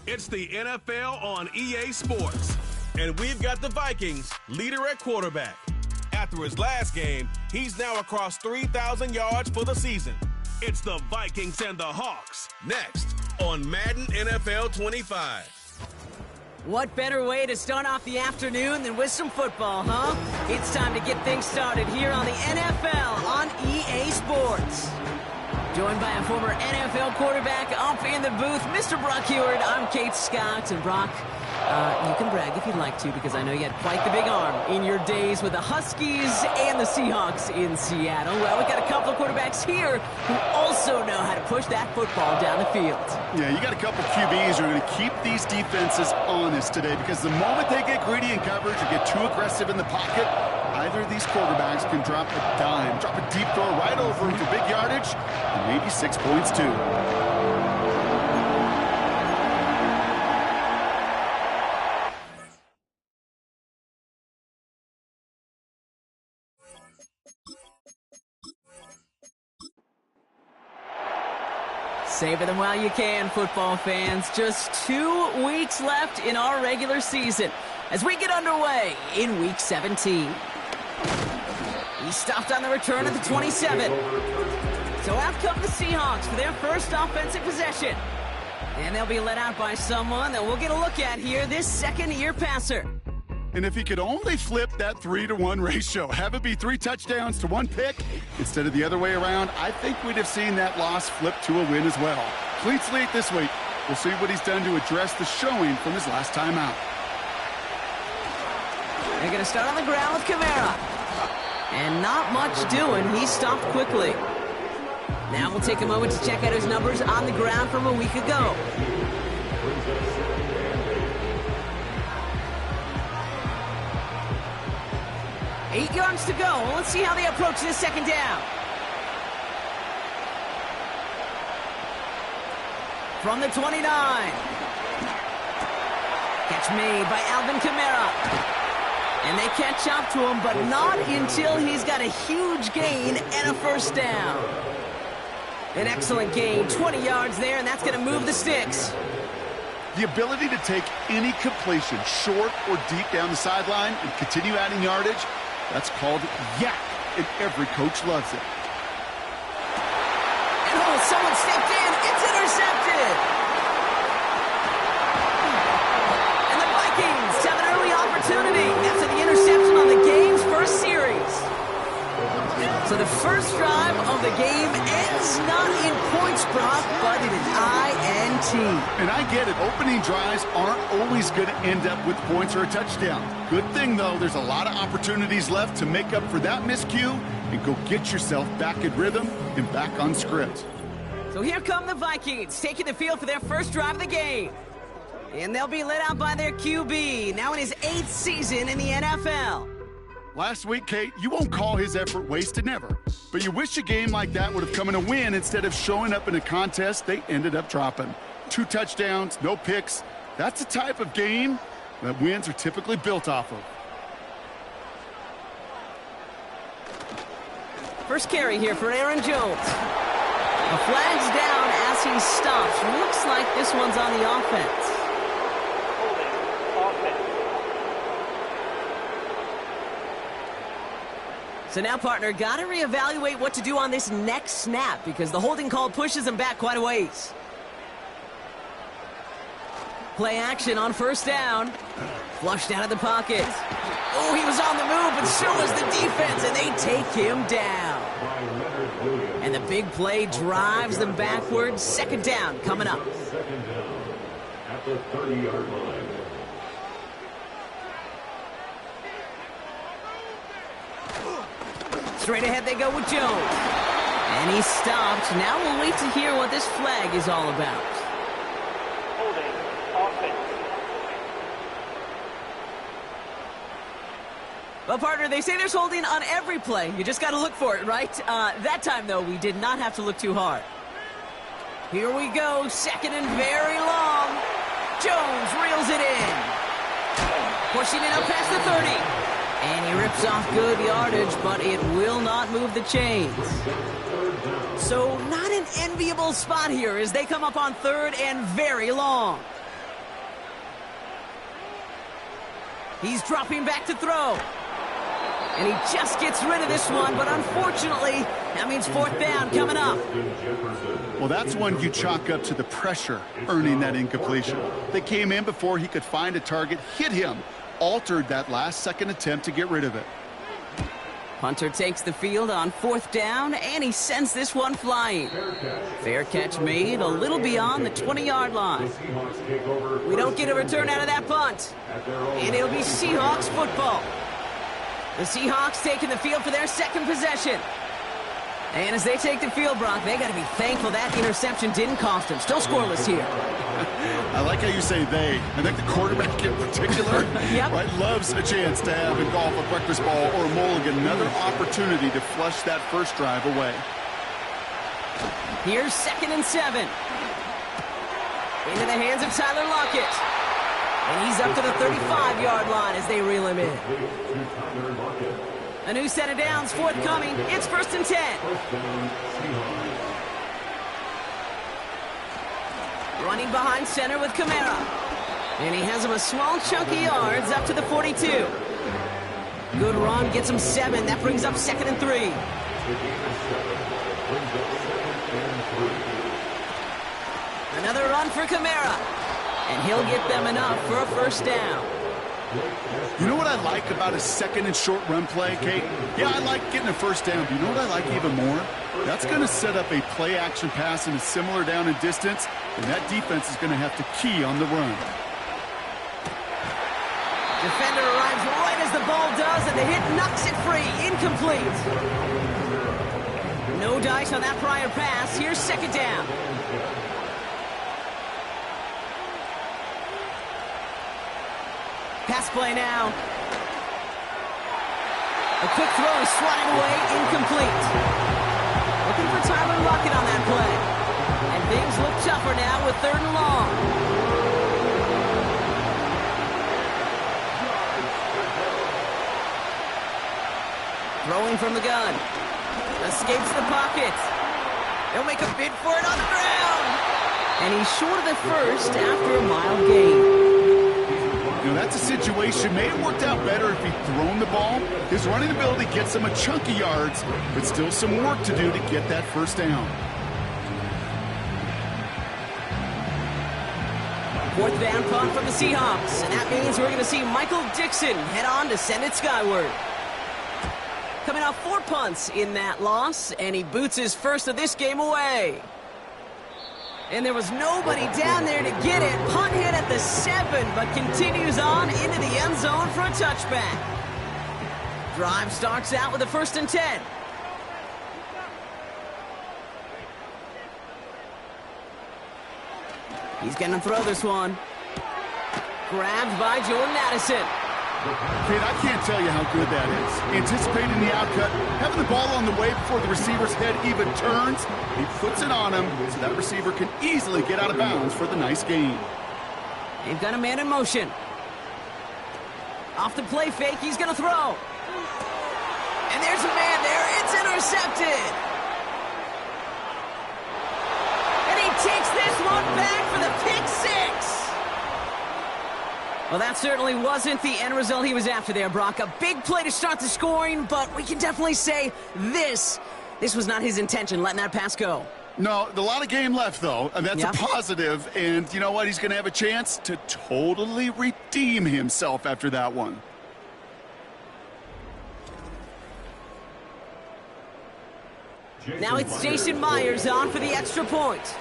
It's the NFL on EA Sports. And we've got the Vikings leader at quarterback. After his last game, he's now across 3,000 yards for the season. It's the Vikings and the Hawks next on Madden NFL 25. What better way to start off the afternoon than with some football, huh? It's time to get things started here on the NFL on EA Sports. Joined by a former NFL quarterback up in the booth, Mr. Brock Heward. I'm Kate Scott, and Brock, you can brag if you'd like to, because I know you had quite the big arm in your days with the Huskies and the Seahawks in Seattle. Well, we got a couple of quarterbacks here who also know how to push that football down the field. Yeah, you got a couple QBs who are going to keep these defenses honest today, because the moment they get greedy in coverage or get too aggressive in the pocket, either of these quarterbacks can drop a dime, drop a deep throw right over him for big yardage, and maybe 6 points too. Savor them while you can, football fans. Just 2 weeks left in our regular season as we get underway in Week 17. He stopped on the return at the 27. So out come the Seahawks for their first offensive possession. And they'll be led out by someone that we'll get a look at here, this second-year passer. And if he could only flip that 3-to-1 ratio, have it be 3 touchdowns to 1 pick instead of the other way around, I think we'd have seen that loss flip to a win as well. Clean slate this week. We'll see what he's done to address the showing from his last time out. They're going to start on the ground with Kamara. And not much doing. He stopped quickly. Now we'll take a moment to check out his numbers on the ground from a week ago. Eight yards to go. Let's see how they approach this second down. From the 29. Catch made by Alvin Kamara. And they catch up to him, but not until he's got a huge gain and a first down. An excellent gain, 20 yards there, and that's going to move the sticks. The ability to take any completion, short or deep down the sideline, and continue adding yardage, that's called yak, and every coach loves it. And oh, someone stepped in. It's intercepted. And the Vikings have an early opportunity after the interception on the game's first series. So the first drive of the game ends not in points, Brock, but in an INT. And I get it. Opening drives aren't always going to end up with points or a touchdown. Good thing, though, there's a lot of opportunities left to make up for that miscue and go get yourself back in rhythm and back on script. So here come the Vikings, taking the field for their first drive of the game. And they'll be led out by their QB, now in his 8th season in the NFL. Last week, Kate, you won't call his effort wasted, never. But you wish a game like that would have come in a win instead of showing up in a contest they ended up dropping. 2 touchdowns, no picks. That's the type of game that wins are typically built off of. First carry here for Aaron Jones. The flag's down as he stops. Looks like this one's on the offense. So now, partner, got to reevaluate what to do on this next snap because the holding call pushes him back quite a ways. Play action on first down. Flushed out of the pocket. Oh, he was on the move, but so was the defense, and they take him down. And the big play drives them backwards. Second down coming up. Second down at the 30-yard line. Straight ahead they go with Jones. And he stopped. Now we'll wait to hear what this flag is all about. Holding offense. Well, partner, they say there's holding on every play. You just got to look for it, right? That time, though, we did not have to look too hard. Here we go. Second and very long. Jones reels it in. Pushing it up past the 30. And he rips off good yardage, but it will not move the chains. So not an enviable spot here as they come up on third and very long. He's dropping back to throw. And he just gets rid of this one, but unfortunately, that means fourth down coming up. Well, that's one you chalk up to the pressure earning that incompletion. They came in before he could find a target, hit him, altered that last-second attempt to get rid of it. Hunter takes the field on fourth down, and he sends this one flying. Fair catch made a little beyond the 20-yard line. We don't get a return out of that punt, and it'll be Seahawks football. The Seahawks taking the field for their second possession. And as they take the field, Brock, they got to be thankful that interception didn't cost them. Still scoreless here. I like how you say they. I think the quarterback in particular right, loves a chance to have in golf a breakfast ball or a mulligan, another opportunity to flush that first drive away. Here's 2nd and 7. Into the hands of Tyler Lockett. And he's up to the 35-yard line as they reel him in. A new set of downs forthcoming. It's 1st and 10. Running behind center with Kamara. And he has him a small chunk of yards up to the 42. Good run, gets him 7. That brings up 2nd and 3. Another run for Kamara. And he'll get them enough for a first down. You know what I like about a second and short run play, Kate? Yeah, I like getting a first down, but you know what I like even more? That's going to set up a play-action pass in a similar down and distance, and that defense is going to have to key on the run. Defender arrives right as the ball does, and the hit knocks it free. Incomplete. No dice on that prior pass. Here's 2nd down. Pass play now. A quick throw is swatted away, incomplete. Looking for Tyler Lockett on that play. And things look tougher now with 3rd and long. Throwing from the gun. Escapes the pocket. They'll make a bid for it on the ground. And he's short of the first after a mild gain. You know, that's a situation. May have worked out better if he'd thrown the ball. His running ability gets him a chunk of yards, but still some work to do to get that first down. 4th down punt from the Seahawks, and that means we're going to see Michael Dixon head on to send it skyward. Coming off 4 punts in that loss, and he boots his first of this game away. And there was nobody down there to get it. Punt hit at the 7, but continues on into the end zone for a touchback. Drive starts out with a 1st and 10. He's going to throw this one. Grabbed by Jordan Addison. Kate, I can't tell you how good that is. Anticipating the outcut, having the ball on the way before the receiver's head even turns, he puts it on him so that receiver can easily get out of bounds for the nice gain. They've got a man in motion. Off the play fake, he's going to throw. And there's a man there. It's intercepted. And he takes this one back for the pick 6. Well, that certainly wasn't the end result he was after there, Brock. A big play to start the scoring, but we can definitely say this was not his intention, letting that pass go. No, a lot of game left, though, and that's a positive. And you know what? He's going to have a chance to totally redeem himself after that one. Now it's Jason Myers on for the extra point.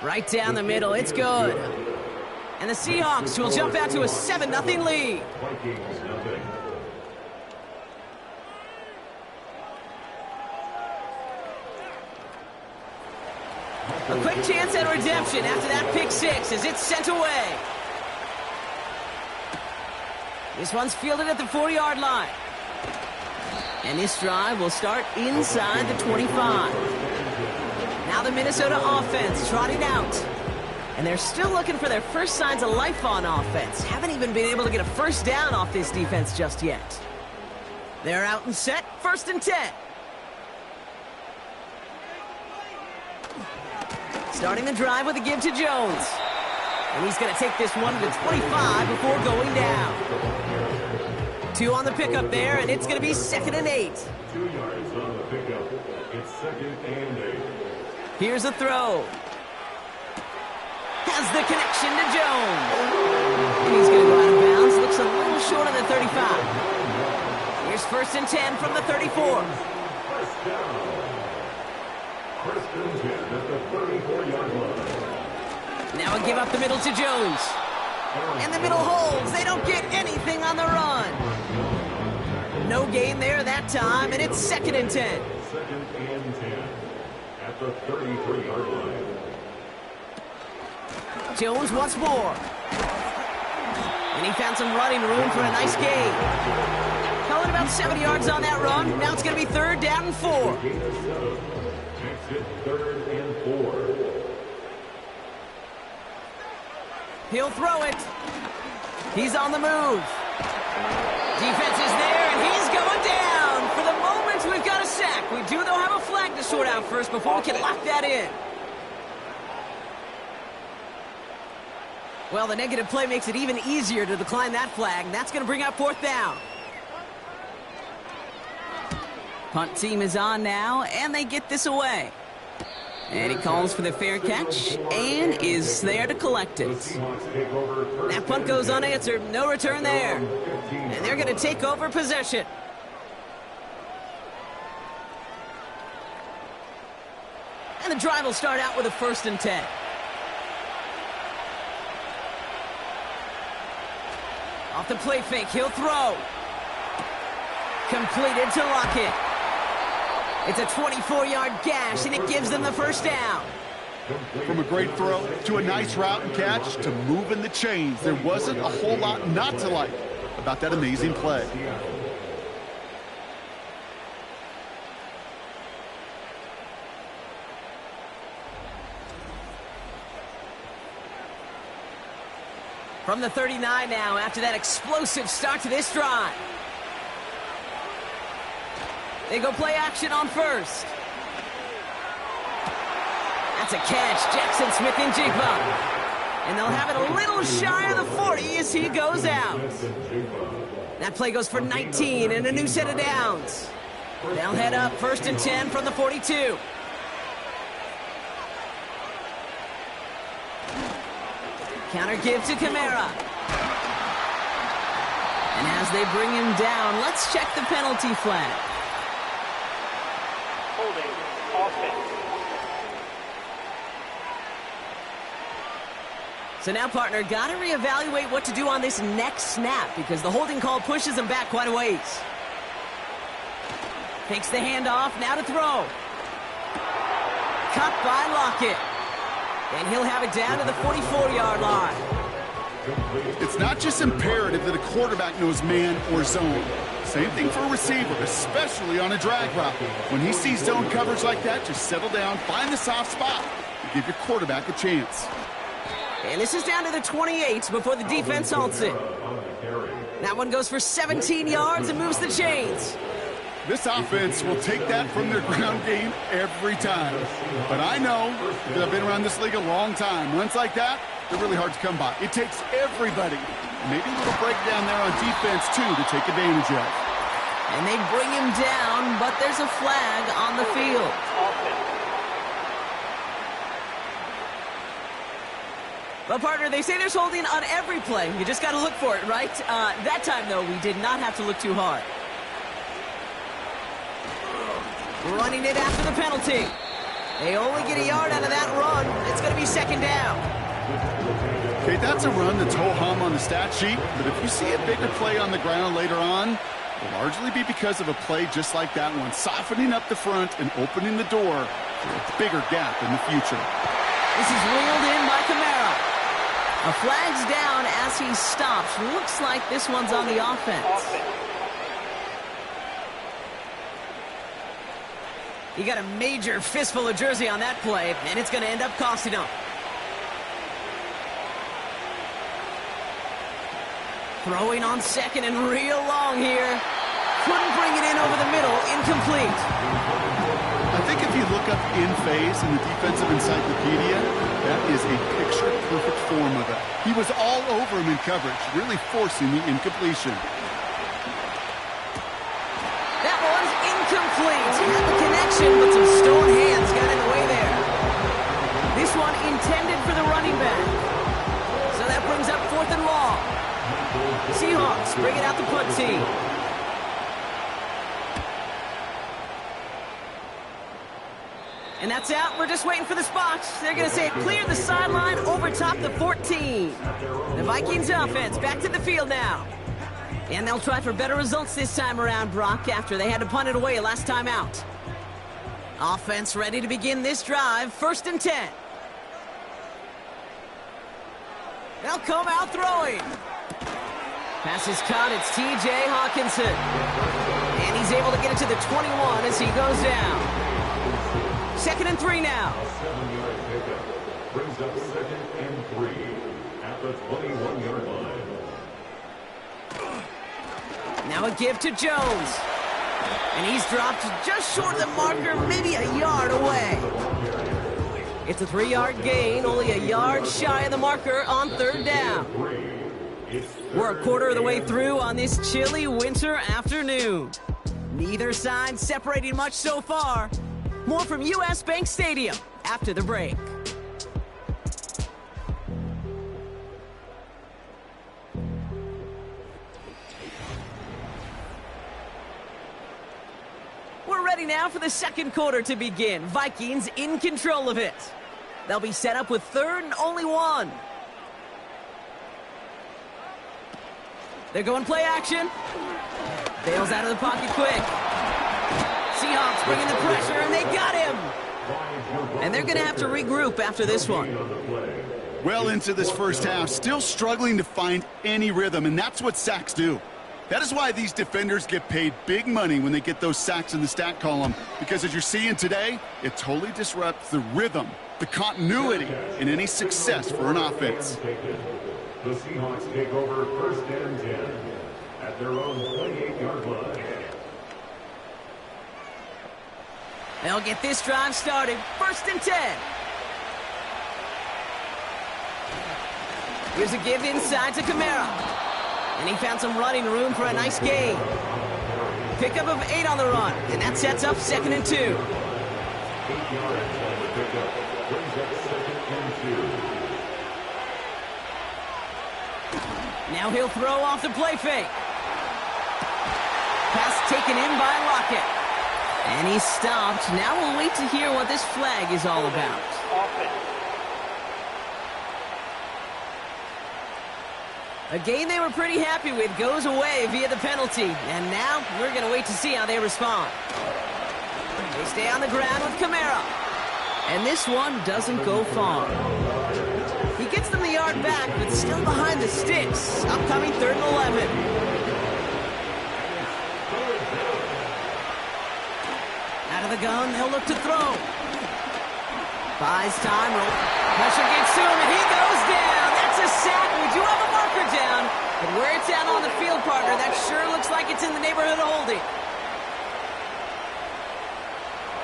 Right down the middle, it's good. And the Seahawks will jump out to a 7-0 lead. A quick chance at redemption after that pick 6 as it's sent away. This one's fielded at the 40-yard line. And this drive will start inside the 25. Now the Minnesota offense trotting out. And they're still looking for their first signs of life on offense. Haven't even been able to get a first down off this defense just yet. They're out and set, 1st and 10. Starting the drive with a give to Jones. And he's going to take this one to the 25 before going down. 2 on the pickup there, and it's going to be 2nd and 8. 2 yards on the pickup. It's 2nd and 8. Here's a throw. Has the connection to Jones. And he's going to go out of bounds. Looks a little short of the 35. Here's 1st and 10 from the 34. First down. 1st and 10 at the 34-yard line. Now a give up the middle to Jones. And the middle holds. They don't get anything on the run. No gain there that time, and it's 2nd and 10. 2nd and 10 at the 33-yard line. Jones once more. And he found some running room for a nice gain. Held about 70 yards on that run. Now it's going to be 3rd down and 4. Makes it 3rd and 4. He'll throw it. He's on the move. Defense is there, and he's going down. For the moment, we've got a sack. We do, though, have a flag to sort out first before we can lock that in. Well, the negative play makes it even easier to decline that flag. That's going to bring up 4th down. Punt team is on now, and they get this away. And he calls for the fair catch and is there to collect it. That punt goes unanswered. No return there. And they're going to take over possession. And the drive will start out with a 1st and 10. Off the play fake, he'll throw. Completed to Lockett. It's a 24-yard gash, and it gives them the 1st down. From a great throw to a nice route and catch to moving the chains, there wasn't a whole lot not to like about that amazing play. From the 39 now, after that explosive start to this drive. They go play action on 1st. That's a catch. Jackson Smith-Njigba. And they'll have it a little shy of the 40 as he goes out. That play goes for 19 and a new set of downs. They'll head up 1st and 10 from the 42. Counter give to Kamara. And as they bring him down, let's check the penalty flag. Holding offense. So now, partner, got to reevaluate what to do on this next snap because the holding call pushes him back quite a ways. Takes the handoff, now to throw. Cut by Lockett. And he'll have it down to the 44-yard line. It's not just imperative that a quarterback knows man or zone. Same thing for a receiver, especially on a drag route. When he sees zone coverage like that, just settle down, find the soft spot, and give your quarterback a chance. And this is down to the 28 before the defense halts it. That one goes for 17 yards and moves the chains. This offense will take that from their ground game every time. But I know that I've been around this league a long time. Runs like that, they're really hard to come by. It takes everybody. Maybe a little breakdown there on defense, too, to take advantage of. And they bring him down, but there's a flag on the field. But, partner, they say there's holding on every play. You just got to look for it, right? That time, though, we did not have to look too hard. Running it after the penalty. They only get a yard out of that run. It's going to be 2nd down. Okay, that's a run that's ho-hum on the stat sheet, but if you see a bigger play on the ground later on, it'll largely be because of a play just like that one, softening up the front and opening the door for a bigger gap in the future. This is reeled in by Kamara. A flag's down as he stops. Looks like this one's on the offense. He got a major fistful of jersey on that play, and it's going to end up costing him. Throwing on 2nd and real long here. Couldn't bring it in over the middle. Incomplete. I think think if you look up in phase in the defensive encyclopedia, that is a picture-perfect form of it. He was all over him in coverage, really forcing the incompletion. That one's incomplete. Had the connection, but some stone hands got in the way there. This one intended for the running back. So that brings up 4th and long. Seahawks bring it out the punt team. And that's out. We're just waiting for the spots. They're going to say it cleared the sideline over top the 14. The Vikings offense back to the field now. And they'll try for better results this time around, Brock, after they had to punt it away last time out. Offense ready to begin this drive. 1st and 10. They'll come out throwing. Pass is caught. It's T.J. Hawkinson. And he's able to get it to the 21 as he goes down. 2nd and 3 now. A 7-yard pickup brings up 2nd and 3 at the 21-yard line. Now a give to Jones. And he's dropped just short of the marker, maybe a yard away. It's a 3-yard gain, only a yard shy of the marker on 3rd down. We're a quarter of the way through on this chilly winter afternoon. Neither side separating much so far. More from U.S. Bank Stadium after the break. We're ready now for the 2nd quarter to begin. Vikings in control of it. They'll be set up with 3rd and only 1. They're going play action. Bails out of the pocket quick. Seahawks bringing the pressure, and they got him. And they're going to have to regroup after this one. Well into this first half, still struggling to find any rhythm, and that's what sacks do. That is why these defenders get paid big money when they get those sacks in the stat column, because as you're seeing today, it totally disrupts the rhythm, the continuity, and any success for an offense. The Seahawks take over 1st and 10 at their own 28-yard line. They'll get this drive started. 1st and 10. Here's a give inside to Kamara. And he found some running room for a nice gain. Pickup of 8 on the run. And that sets up 2nd and 2. 8 yards on the pickup. Brings up 2nd and 2. Now he'll throw off the play fake. Pass taken in by Lockett. And he's stopped. Now we'll wait to hear what this flag is all about. A game they were pretty happy with goes away via the penalty. And now we're going to wait to see how they respond. They stay on the ground with Kamara. And this one doesn't go far. He gets them the yard back, but still behind the sticks. Upcoming 3rd and 11. Out of the gun, they'll look to throw. Buys time. Pressure gets to him, and he goes down. That's a sack. We do have a marker down. But where it's at on the field, partner, that sure looks like it's in the neighborhood of holding.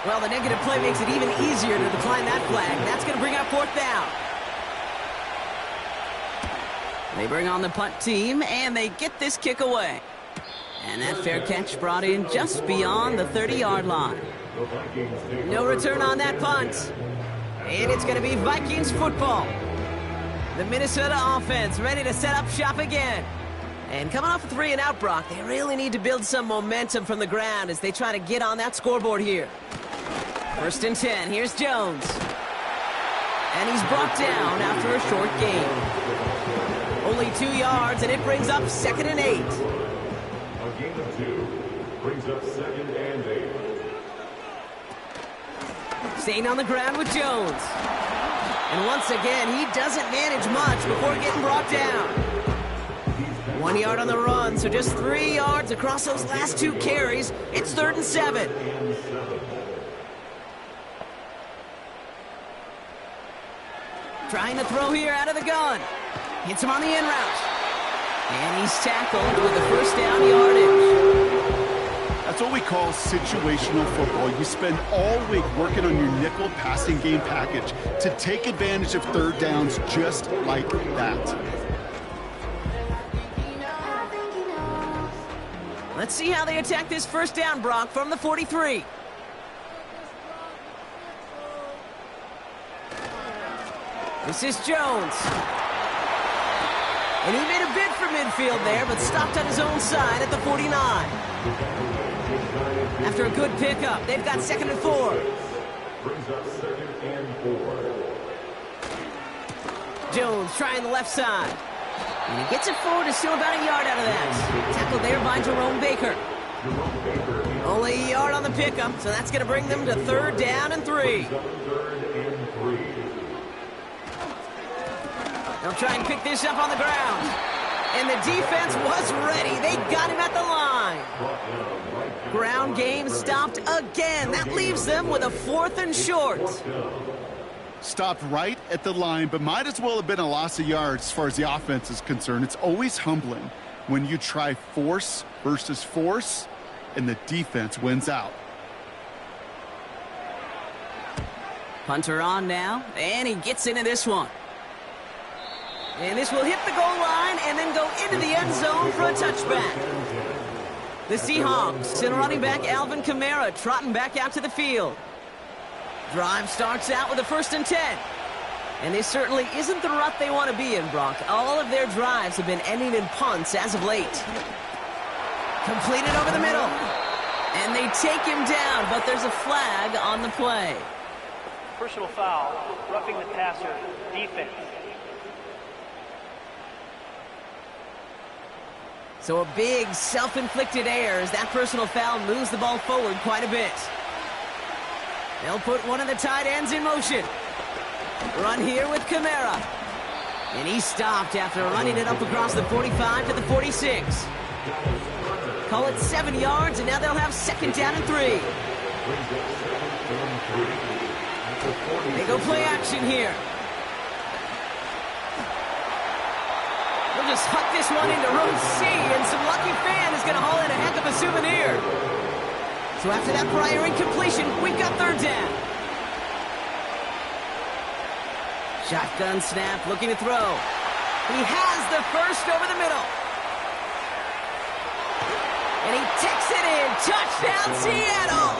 Well, the negative play makes it even easier to decline that flag. That's going to bring up 4th down. They bring on the punt team, and they get this kick away. And that fair catch brought in just beyond the 30-yard line. No return on that punt. And it's going to be Vikings football. The Minnesota offense ready to set up shop again. And coming off a 3-and-out, Brock, they really need to build some momentum from the ground as they try to get on that scoreboard here. 1st and 10. Here's Jones. And he's brought down after a short gain. Only 2 yards, and it brings up 2nd and 8. A gain of 2 brings up 2nd and 8. Staying on the ground with Jones. And once again, he doesn't manage much before getting brought down. 1 yard on the run, so just 3 yards across those last 2 carries. It's 3rd and 7. Trying to throw here out of the gun. Hits him on the in route. And he's tackled with the 1st down yardage. That's what we call situational football. You spend all week working on your nickel passing game package to take advantage of third downs just like that. Let's see how they attack this first down, Brock, from the 43. This is Jones. And he made a bid for midfield there, but stopped on his own side at the 49. After a good pickup, they've got 2nd and 4. Brings up 2nd and 4. Jones trying the left side. And he gets it forward, is still about a yard out of that. Tackled there by Jerome Baker. Only a yard on the pickup, so that's going to bring them to 3rd down and 3. They'll try and pick this up on the ground. And the defense was ready. They got him at the line. Ground game stopped again. That leaves them with a 4th and short. Stopped right at the line, but might as well have been a loss of yards as far as the offense is concerned. It's always humbling when you try force versus force, and the defense wins out. Punter on now, and he gets into this one. And this will hit the goal line and then go into the end zone for a touchback. The Seahawks send running back Alvin Kamara trotting back out to the field. Drive starts out with a 1st and 10. And this certainly isn't the rut they want to be in, Brock. All of their drives have been ending in punts as of late. Completed over the middle. And they take him down, but there's a flag on the play. Personal foul, roughing the passer, defense. So a big self-inflicted error as that personal foul moves the ball forward quite a bit. They'll put one of the tight ends in motion. Run here with Kamara. And he stopped after running it up across the 45 to the 46. Call it 7 yards, and now they'll have 2nd down and 3. They go play action here. They'll just huck this one into row C, and some lucky fan is going to haul in a heck of a souvenir. So after that prior incompletion, we've got 3rd down. Shotgun snap, looking to throw. He has the first over the middle. And he takes it in. Touchdown, Seattle.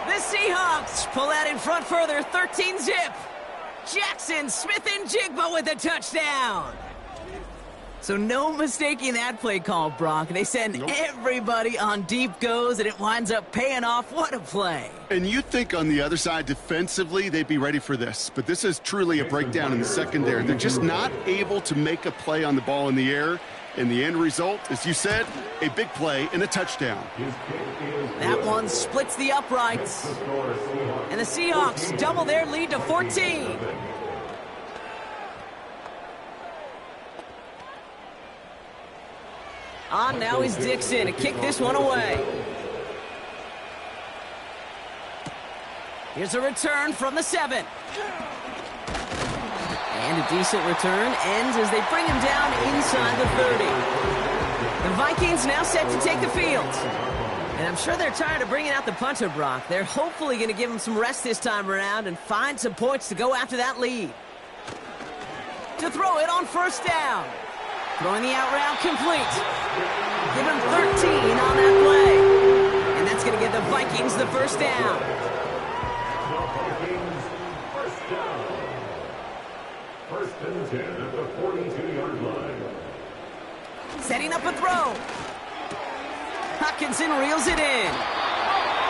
The Seahawks pull out in front further, 13-zip. Jackson, Smith, and Jigba with a touchdown. So no mistaking that play call, Brock. They send everybody on deep goes, and it winds up paying off. What a play. And you think on the other side defensively they'd be ready for this, but this is truly a breakdown in the secondary. They're just not able to make a play on the ball in the air, and the end result, as you said, a big play and a touchdown. That one splits the uprights, and the Seahawks double their lead to 14. On now is Dixon to kick this one away. Here's a return from the 7. And a decent return ends as they bring him down inside the 30. The Vikings now set to take the field. And I'm sure they're tired of bringing out the punter, Brock. They're hopefully going to give him some rest this time around and find some points to go after that lead. To throw it on 1st down. Throwing the out route complete. Give him 13 on that play. And that's going to give the Vikings the 1st down. First down. 1st and 10 at the 42-yard line. Setting up a throw. Hockenson reels it in.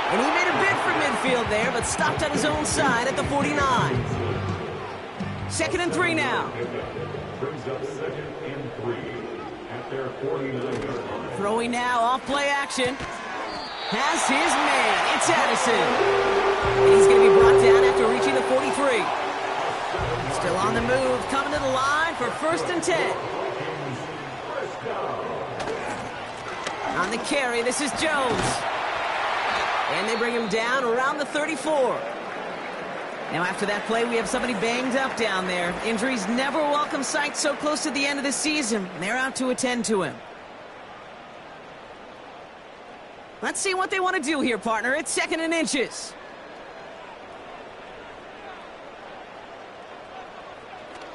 And he made a bid for midfield there, but stopped on his own side at the 49. 2nd and 3 now. Brings up 2nd and 3 at their 49-yard line. Throwing now off play action. Has his man. It's Addison. And he's going to be brought down after reaching the 43. Still on the move, coming to the line for 1st and 10. On the carry, this is Jones. And they bring him down around the 34. Now after that play, we have somebody banged up down there. Injuries never a welcome sight so close to the end of the season. They're out to attend to him. Let's see what they want to do here, partner. It's 2nd and inches.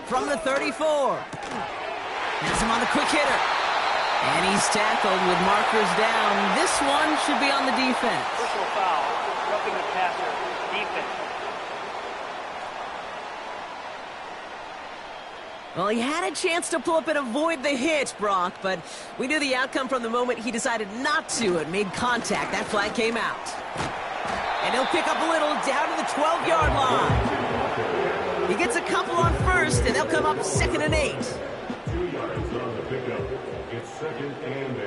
From the 34. Has him on the quick hitter. And he's tackled with markers down. This one should be on the defense. Personal foul, roughing the passer, defense. Well, he had a chance to pull up and avoid the hit, Brock, but we knew the outcome from the moment he decided not to and made contact. That flag came out. And he'll pick up a little down to the 12-yard line. He gets a couple on first, and they'll come up 2nd and 8. 2 yards on the pickup. It's 2nd and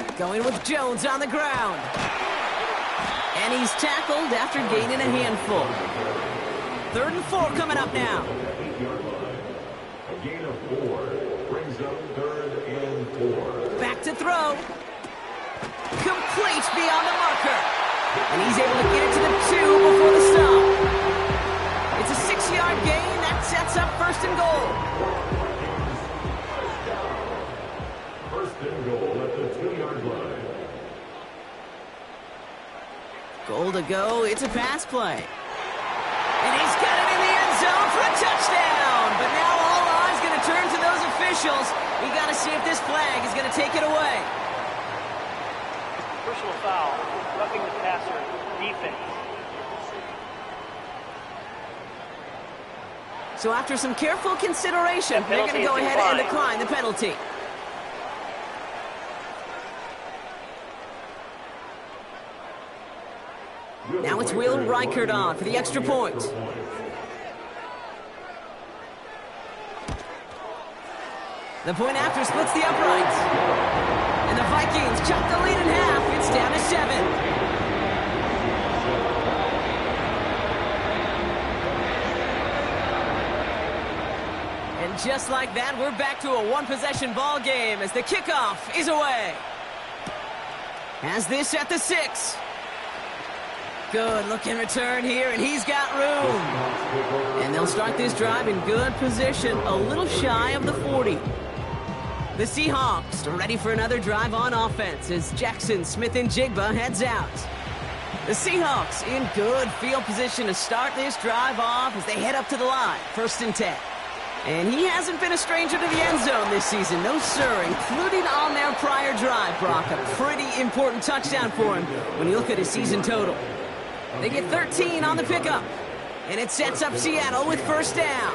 8. Going with Jones on the ground. And he's tackled after gaining a handful. 3rd and 4 coming up now. 8-yard line. A gain of 4 brings up 3rd and 4. Back to throw. Complete beyond the marker. And he's able to get it to the 2 before the stop. It's a 6-yard gain. That sets up 1st and goal. 1st and goal at the 2-yard line. Goal to go. It's a pass play. And he's got it in the end zone for a touchdown. But now all eyes going to turn to those officials. We got to see if this flag is going to take it away. Personal foul, roughing the passer, defense. So after some careful consideration, they're going to go ahead and decline the penalty. Now it's Will Reichert on for the extra point. The point after splits the uprights. And the Vikings chop the lead in half. It's down to 7. And just like that, we're back to a one-possession ball game as the kickoff is away. Has this at the 6. Good looking return here, and he's got room. And they'll start this drive in good position, a little shy of the 40. The Seahawks are ready for another drive on offense as Jackson, Smith, and Jigba heads out. The Seahawks in good field position to start this drive off as they head up to the line, 1st and 10. And he hasn't been a stranger to the end zone this season, no sir, including on their prior drive, Brock. A pretty important touchdown for him when you look at his season total. They get 13 on the pickup, and it sets up Seattle with 1st down.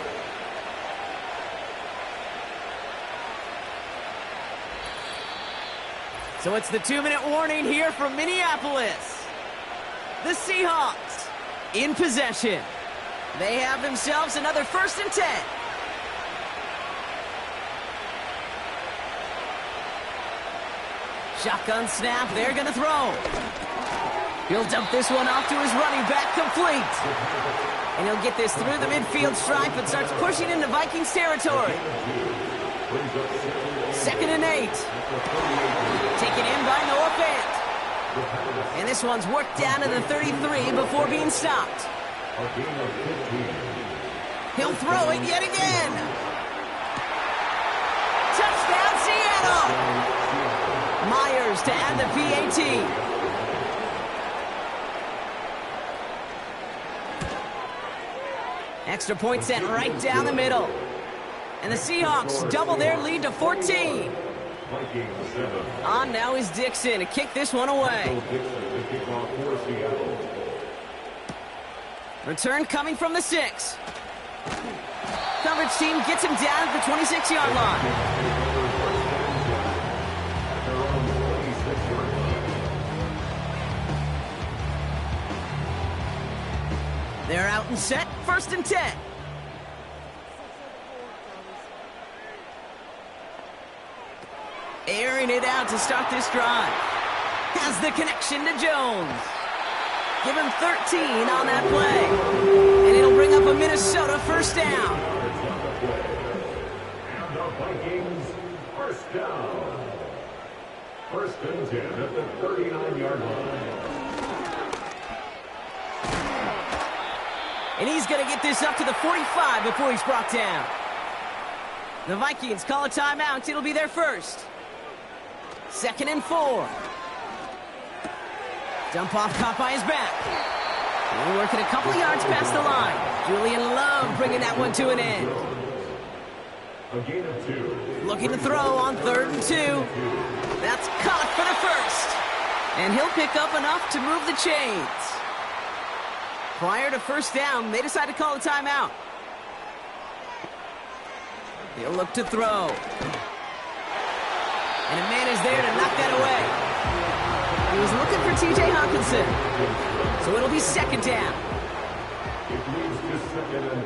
So it's the 2-minute warning here from Minneapolis. The Seahawks in possession. They have themselves another 1st and 10. Shotgun snap, they're going to throw. He'll dump this one off to his running back, complete. And he'll get this through the midfield stripe and starts pushing into Vikings territory. 2nd and 8. Taken in by Noah Fant. And this one's worked down to the 33 before being stopped. He'll throw it yet again. Touchdown, Seattle. Myers to add the PAT. Extra point sent right down the middle. And the Seahawks double their lead to 14. On now is Dixon to kick this one away. Return coming from the 6. Coverage team gets him down at the 26-yard line. They're out and set, 1st and 10. Airing it out to start this drive. Has the connection to Jones. Give him 13 on that play. And it'll bring up a Minnesota 1st down. And the Vikings 1st down. 1st and 10 at the 39-yard line. And he's going to get this up to the 45 before he's brought down. The Vikings call a timeout. It'll be their first. 2nd and 4. Dump off caught by his back. We're working a couple of yards past the line. Julian Love bringing that one to an end. A gain of 2. Looking to throw on 3rd and 2. That's caught for the first. And he'll pick up enough to move the chains. Prior to first down, they decide to call a timeout. He'll look to throw. And a man is there to knock that away. He was looking for T.J. Hawkinson. So it'll be 2nd down. It leads to 2nd and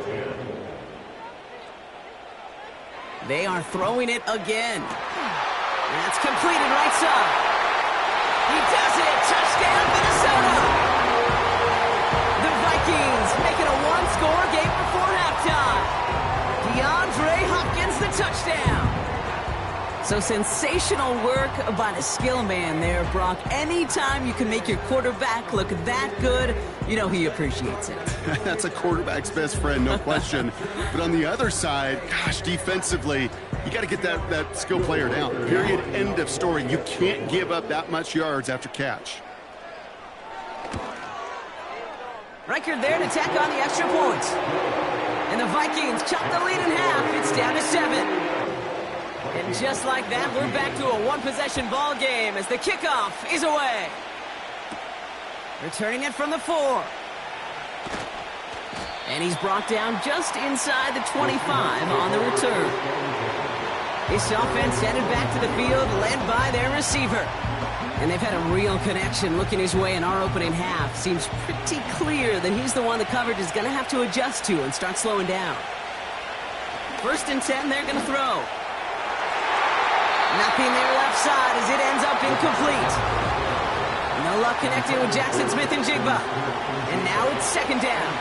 10. They are throwing it again. That's completed right side. He does it. Touchdown, Minnesota. The Vikings make it a one-score game before halftime. DeAndre Hopkins, the touchdown. So sensational work by the skill man there, Brock. Anytime you can make your quarterback look that good, you know he appreciates it. That's a quarterback's best friend, no question. But on the other side, gosh, defensively, you got to get that skill player down. Period. End of story. You can't give up that much yards after catch. Reichard there to tack on the extra points. And the Vikings chop the lead in half. It's down to 7. And just like that, we're back to a one-possession ball game as the kickoff is away. Returning it from the 4. And he's brought down just inside the 25 on the return. This offense headed back to the field, led by their receiver. And they've had a real connection looking his way in our opening half. Seems pretty clear that he's the one the coverage is going to have to adjust to and start slowing down. 1st and 10, they're going to throw. Nothing there left side as it ends up incomplete. No luck connecting with Jackson Smith and Jigba. And now it's 2nd down.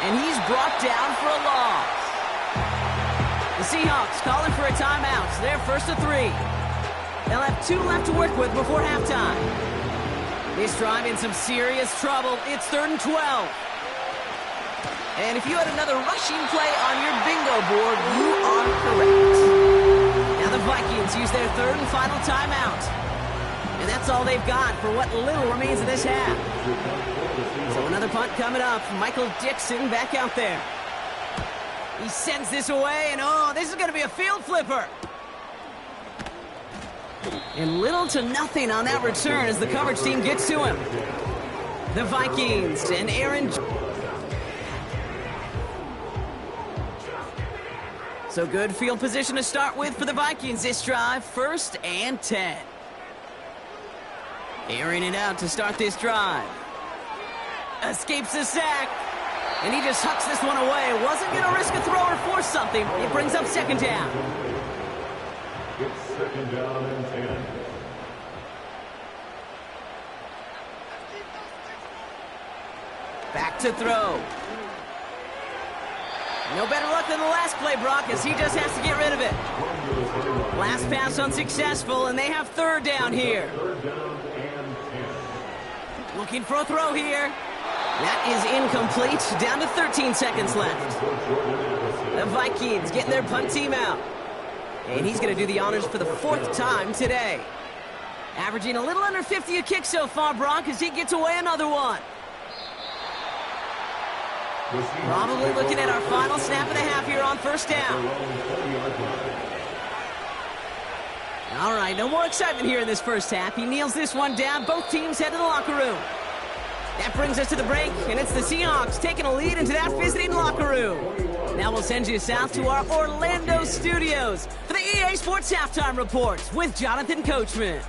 And he's brought down for a loss. The Seahawks calling for a timeout. So they're 1st and 3. They'll have 2 left to work with before halftime. This drive in some serious trouble. It's 3rd and 12. And if you had another rushing play on your bingo board, you are correct. Now the Vikings use their 3rd and final timeout. And that's all they've got for what little remains of this half. So another punt coming up. Michael Dixon back out there. He sends this away, and oh, this is going to be a field flipper. And little to nothing on that return as the coverage team gets to him. The Vikings and Aaron. So good field position to start with for the Vikings this drive. 1st and 10. Airing it out to start this drive. Escapes the sack. And he just hucks this one away. Wasn't going to risk a throw or force something. It brings up 2nd down. It's 2nd down and 10. Back to throw. No better luck than the last play, Brock, as he just has to get rid of it. Last pass unsuccessful, and they have 3rd down here. 3rd down and 10. Looking for a throw here. That is incomplete. Down to 13 seconds left. The Vikings getting their punt team out. And he's going to do the honors for the 4th time today. Averaging a little under 50 a kick so far, Brock, as he gets away another one. Probably looking at our final snap of the half here on 1st down. All right, no more excitement here in this first half. He kneels this one down. Both teams head to the locker room. That brings us to the break, and it's the Seahawks taking a lead into that visiting locker room. Now we'll send you south to our Orlando studios for the EA Sports Halftime Report with Jonathan Coachman.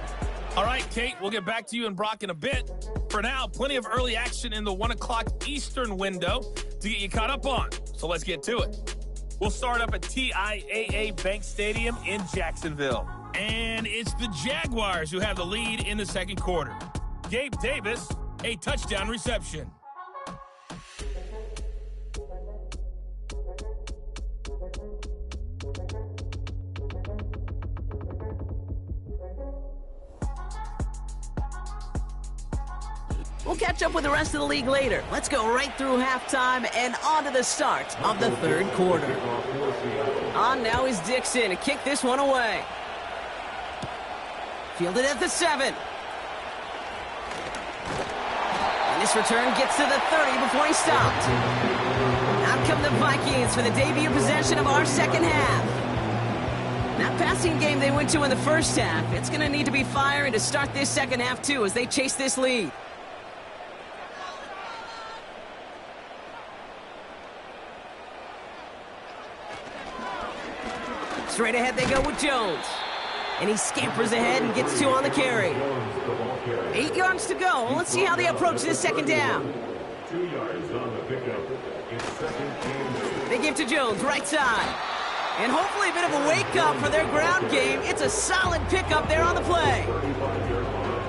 All right, Kate, we'll get back to you and Brock in a bit. For now, plenty of early action in the 1 o'clock Eastern window to get you caught up on. So let's get to it. We'll start up at TIAA Bank Stadium in Jacksonville. And it's the Jaguars who have the lead in the 2nd quarter. Gabe Davis, a touchdown reception. We'll catch up with the rest of the league later. Let's go right through halftime and on to the start of the third quarter. On now is Dixon to kick this one away. Fielded at the 7. And this return gets to the 30 before he stopped. Out come the Vikings for the debut possession of our second half. That passing game they went to in the first half, it's going to need to be firing to start this second half too as they chase this lead. Straight ahead they go with Jones. And he scampers ahead and gets 2 on the carry. 8 yards to go. Let's see how they approach this second down. 2 yards on the pickup. It's second and 8. They give to Jones, right side. And hopefully a bit of a wake-up for their ground game. It's a solid pickup there on the play.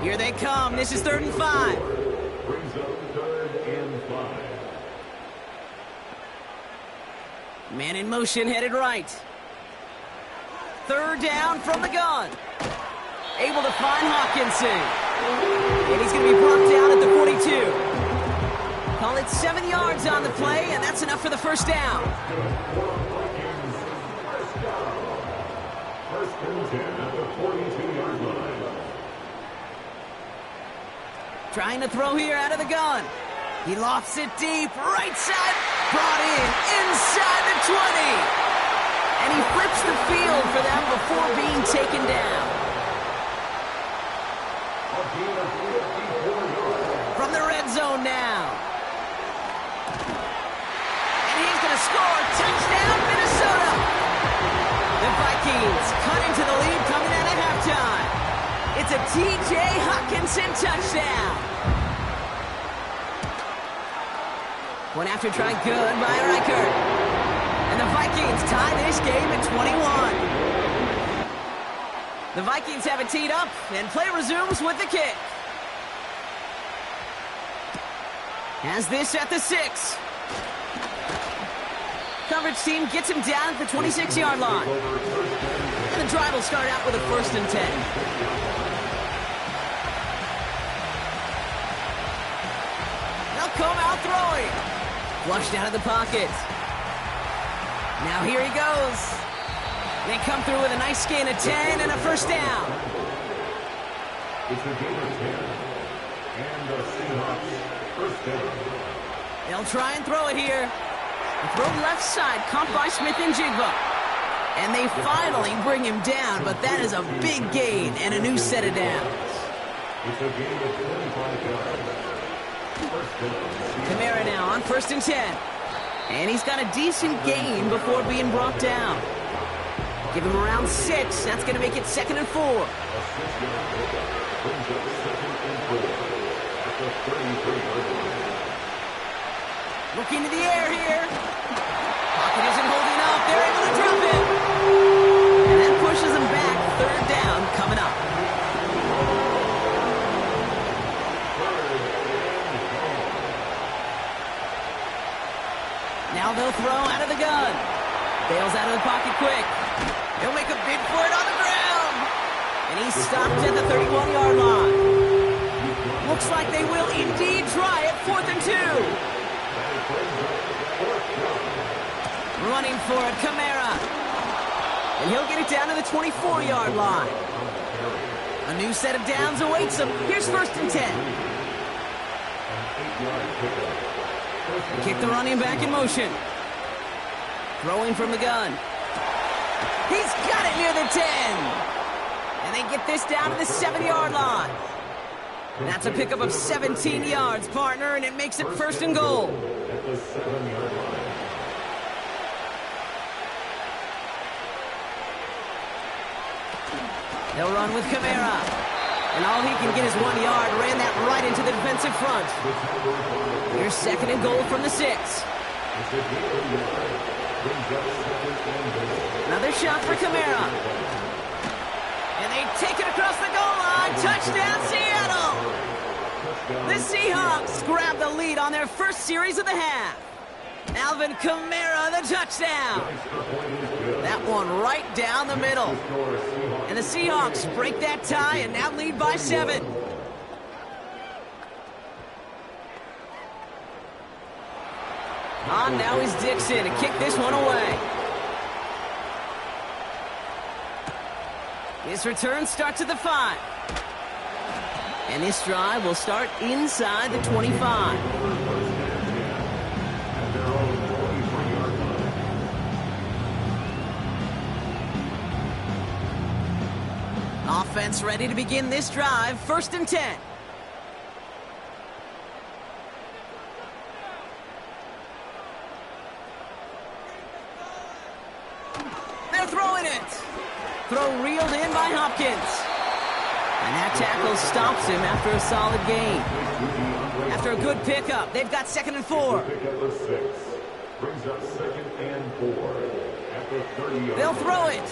Here they come. This is 3rd and 5. Brings up 3rd and 5. Man in motion, headed right. 3rd down from the gun. Able to find Hawkinson. And he's going to be brought down at the 42. Call it 7 yards on the play, and that's enough for the first down. First and 10 at the 42-yard line. Trying to throw here out of the gun. He lofts it deep, right side, brought in, inside the 20. And he flips the field for them before being taken down. From the red zone now. And he's going to score. Touchdown, Minnesota. The Vikings cut into the lead coming out of halftime. It's a T.J. Hawkinson touchdown. One after try, good by Reichert. And the Vikings tie this game at 21. The Vikings have it teed up, and play resumes with the kick. Has this at the 6. Coverage team gets him down at the 26-yard line. And the drive will start out with a 1st and 10. They'll come out throwing. Flushed out of the pocket. Now here he goes. They come through with a nice gain of 10 and a first down. It's a gain of 10. And the Seahawks first down. They'll try and throw it here. The throw left side, caught by Smith and Jigba. And they finally bring him down, but that is a big gain and a new set of downs. It's a gain of 25 yards. First down. Kamara now on 1st and 10. And he's got a decent gain before being brought down. Give him around 6. That's going to make it 2nd and 4. A 6-yard pickup brings up 2nd and 4 at the 33-yard line. Looking to the air here. Pocket isn't holding up. They're able to drop it. And that pushes them back. 3rd down coming up. Now they'll throw out of the gun. Bails out of the pocket quick. He'll make a bid for it on the ground. And he's stopped at the 31-yard line. Looks like they will indeed try it. 4th and 2. Running for it, Kamara. And he'll get it down to the 24-yard line. A new set of downs awaits him. Here's 1st and 10. Kick the running back in motion. Throwing from the gun. He's got it near the 10. And they get this down to the 7-yard line. That's a pickup of 17 yards, partner, and it makes it 1st and goal. At the 7-yard line. They'll run with Kamara. And all he can get is 1 yard. Ran that right into the defensive front. Here's 2nd and goal from the 6. Another shot for Kamara. And they take it across the goal line. Touchdown, Seattle. The Seahawks grab the lead on their first series of the half. Alvin Kamara, the touchdown. That one right down the middle. And the Seahawks break that tie and now lead by 7. Now is Dixon to kick this one away. This return starts at the 5. And this drive will start inside the 25. Offense ready to begin this drive. 1st and 10. They're throwing it. Throw reeled in by Hopkins. And that tackle stops him after a solid gain. After a good pickup, they've got 2nd and 4. Brings up 2nd and 4. After 30 yards. They'll throw it.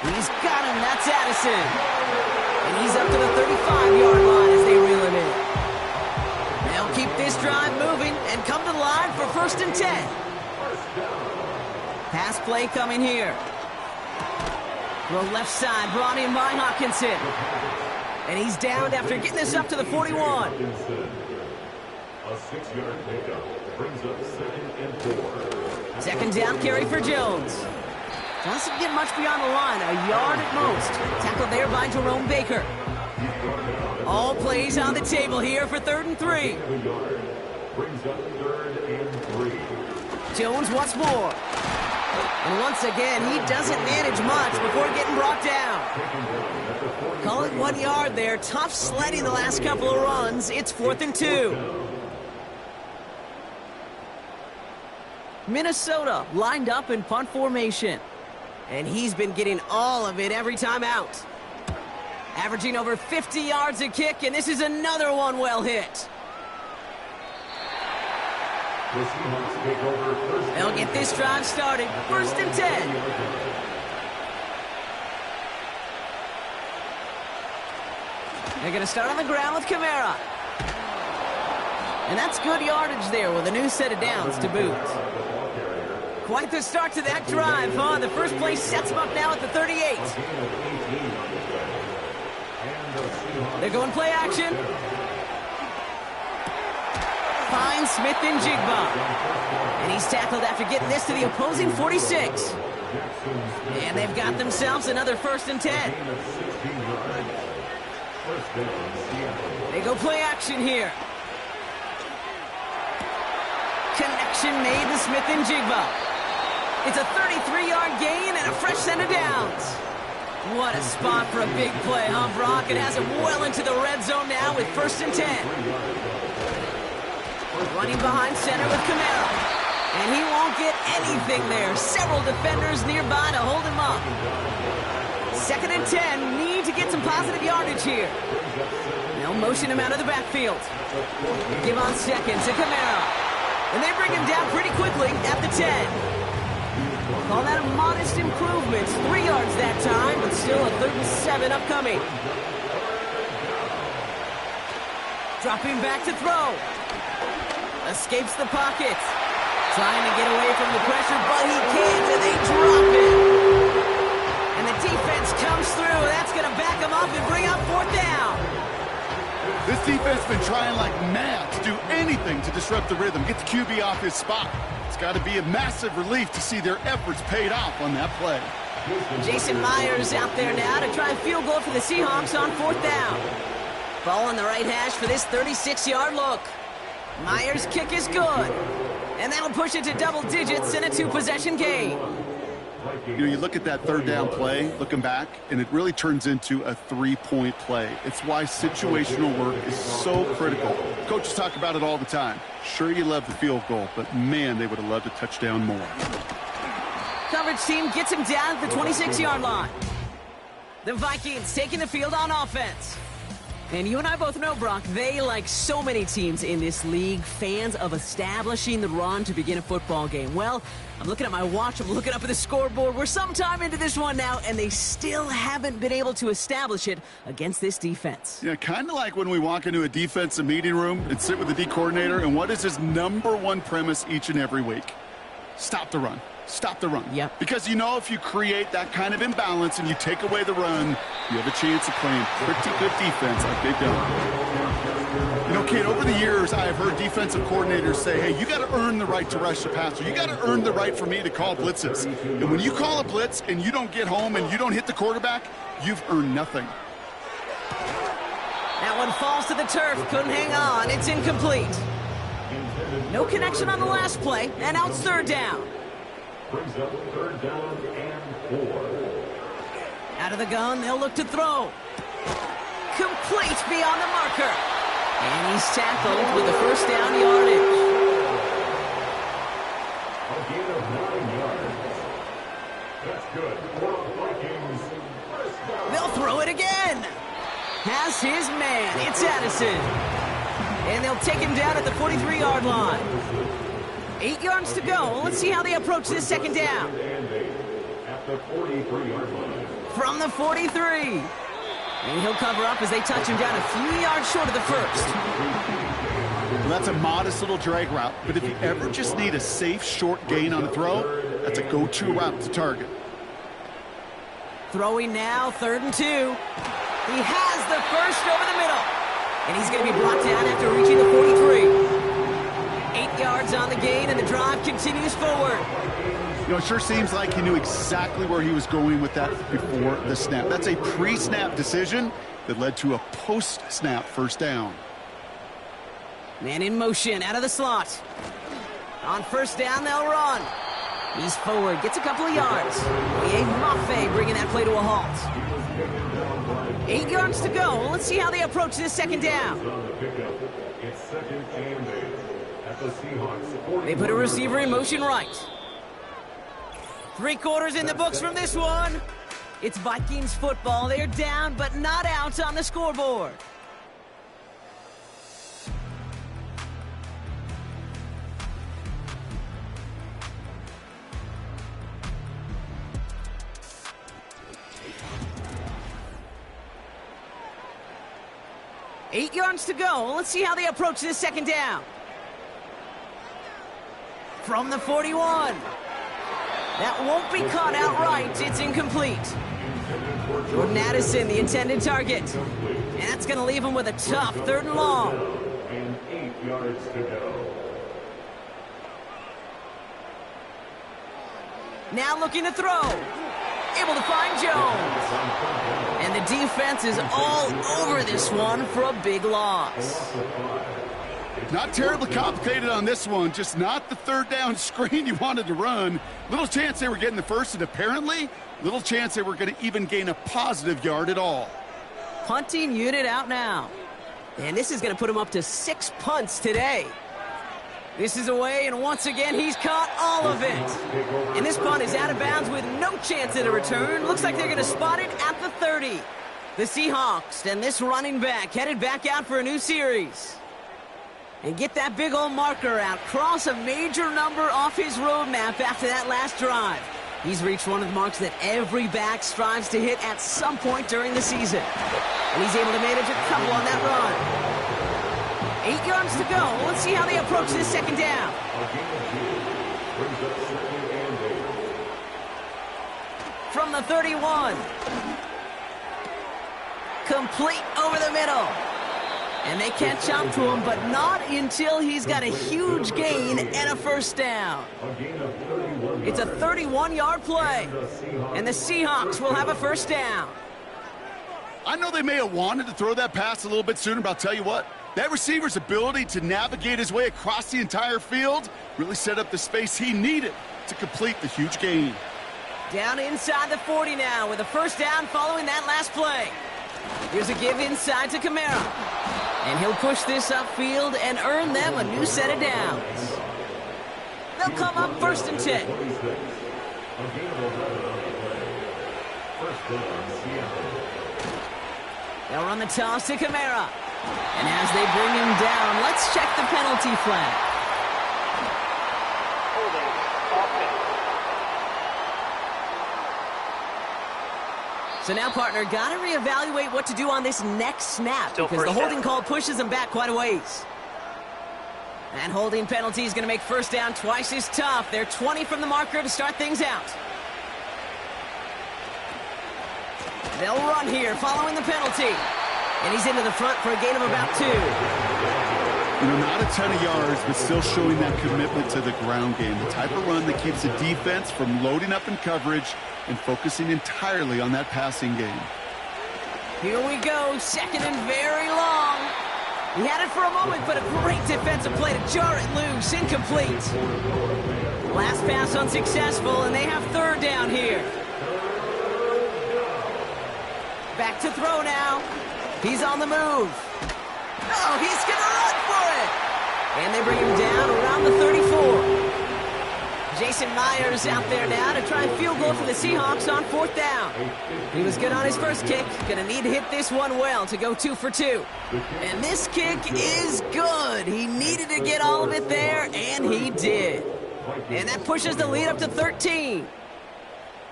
He's got him. That's Addison. And he's up to the 35-yard line as they reel him in. They'll keep this drive moving and come to the line for 1st and 10. Pass play coming here. Throw left side, brought in by Hawkinson. And he's downed after getting this up to the 41. A 6-yard pickup brings up 2nd and 4. 2nd down carry for Jones. Doesn't get much beyond the line, a yard at most. Tackled there by Jerome Baker. All plays on the table here for 3rd and 3. Brings up 3rd and 3. Jones once more. And once again, he doesn't manage much before getting brought down. Call it 1 yard there. Tough sledding the last couple of runs. It's 4th and 2. Minnesota lined up in punt formation. And he's been getting all of it every time out. Averaging over 50 yards a kick, and this is another one well hit. They'll get this drive started. 1st and 10. They're going to start on the ground with Kamara. And that's good yardage there with a new set of downs to boot. Quite the start to that drive, huh? The first play sets them up now at the 38. They're going play action. Finds Smith and Jigba. And he's tackled after getting this to the opposing 46. And they've got themselves another 1st and 10. They go play action here. Connection made to Smith and Jigba. It's a 33-yard gain and a fresh set of downs. What a spot for a big play, huh, Brock? It has him well into the red zone now with 1st and 10. Running behind center with Kamara. And he won't get anything there. Several defenders nearby to hold him up. 2nd and 10. Need to get some positive yardage here. They'll motion him out of the backfield. Give on 2nd to Kamara. And they bring him down pretty quickly at the 10. Call that a modest improvement. 3 yards that time, but still a 3rd and 7 upcoming. Dropping back to throw. Escapes the pocket. Trying to get away from the pressure, but he can't, and they drop it. And the defense comes through. That's going to back him up and bring up 4th down. This defense has been trying like mad to do anything to disrupt the rhythm, get the QB off his spot. It's got to be a massive relief to see their efforts paid off on that play. Jason Myers out there now to try a field goal for the Seahawks on 4th down. Ball on the right hash for this 36-yard look. Myers' kick is good. And that'll push it to double digits in a 2-possession game. You know, you look at that 3rd down play, looking back, and it really turns into a 3-point play. It's why situational work is so critical. Coaches talk about it all the time. Sure, you love the field goal, but man, they would have loved a touchdown more. Coverage team gets him down at the 26-yard line. The Vikings taking the field on offense. And you and I both know, Brock, they, like so many teams in this league, fans of establishing the run to begin a football game. Well, I'm looking at my watch, I'm looking up at the scoreboard. We're sometime into this one now, and they still haven't been able to establish it against this defense. Yeah, kind of like when we walk into a defensive meeting room and sit with the D coordinator, and what is his #1 premise each and every week? Stop the run. stop the run. Yep. Because you know if you create that kind of imbalance and you take away the run, you have a chance of playing pretty good defense like they've done. You know, kid, over the years, I have heard defensive coordinators say, hey, you got to earn the right to rush the passer. You got to earn the right for me to call blitzes. And when you call a blitz and you don't get home and you don't hit the quarterback, you've earned nothing. That one falls to the turf. Couldn't hang on. It's incomplete. No connection on the last play, and now it's third down. Brings up third down and 4. Out of the gun, they'll look to throw. Complete beyond the marker. And he's tackled with the first down yardage. A gain of 9 yards. That's good for the Vikings. First down. They'll throw it again. Has his man. It's Addison. And they'll take him down at the 43-yard line. 8 yards to go. Let's see how they approach this second down. At the 43-yard line. From the 43. And he'll cover up as they touch him down a few yards short of the first. Well, that's a modest little drag route, but if you ever just need a safe, short gain on a throw, that's a go-to route to target. Throwing now, 3rd and 2. He has the first over the middle. And he's going to be brought down after reaching the 43. 8 yards on the gain, and the drive continues forward. You know, it sure seems like he knew exactly where he was going with that before the snap. That's a pre-snap decision that led to a post-snap first down. Man in motion, out of the slot. On first down, they'll run. He's forward, gets a couple of yards. Mafe bringing that play to a halt. 8 yards to go. Let's see how they approach this second down. It's 2nd and 8 at the Seahawks. They put a receiver in motion right. 3 quarters in the books from this one. It's Vikings football. They're down, but not out on the scoreboard. Eight yards to go. Let's see how they approach this second down. From the 41. That won't be caught outright. It's incomplete. Jordan Addison, the intended target. And that's going to leave him with a tough 3rd and long. And 8 yards to go. Now looking to throw. Able to find Jones. And the defense is all over this one for a big loss. Not terribly complicated on this one, just not the 3rd down screen you wanted to run. Little chance they were getting the first, and apparently little chance they were going to even gain a positive yard at all. Punting unit out now. And this is going to put him up to 6 punts today. This is away, and once again, he's caught all of it. And this punt is out of bounds with no chance at a return. Looks like they're going to spot it at the 30. The Seahawks and this running back headed back out for a new series. And get that big old marker out. Cross a major number off his roadmap after that last drive. He's reached one of the marks that every back strives to hit at some point during the season. And he's able to manage a couple on that run. 8 yards to go. Let's see how they approach this second down. From the 31. Complete over the middle. And they catch up to him, but not until he's got a huge gain and a first down. It's a 31-yard play. And the Seahawks will have a first down. I know they may have wanted to throw that pass a little bit sooner, but I'll tell you what, that receiver's ability to navigate his way across the entire field really set up the space he needed to complete the huge gain. Down inside the 40 now with a first down following that last play. Here's a give inside to Kamara. And he'll push this upfield and earn them a new set of downs. They'll come up 1st and 10. They'll run the toss to Kamara. And as they bring him down, let's check the penalty flag. So now, partner, got to reevaluate what to do on this next snap because the holding call pushes him back quite a ways. That holding penalty is going to make first down twice as tough. They're 20 from the marker to start things out. They'll run here following the penalty. And he's into the front for a gain of about 2. Not a ton of yards, but still showing that commitment to the ground game. The type of run that keeps the defense from loading up in coverage and focusing entirely on that passing game. Here we go, second and very long. He had it for a moment, but a great defensive play to jar it loose, incomplete. Last pass unsuccessful, and they have third down here. Back to throw now. He's on the move. Oh, he's going to run for it. And they bring him down around the 34. Jason Myers out there now to try and field goal for the Seahawks on fourth down. He was good on his first kick. Going to need to hit this one well to go 2 for 2. And this kick is good. He needed to get all of it there, and he did. And that pushes the lead up to 13.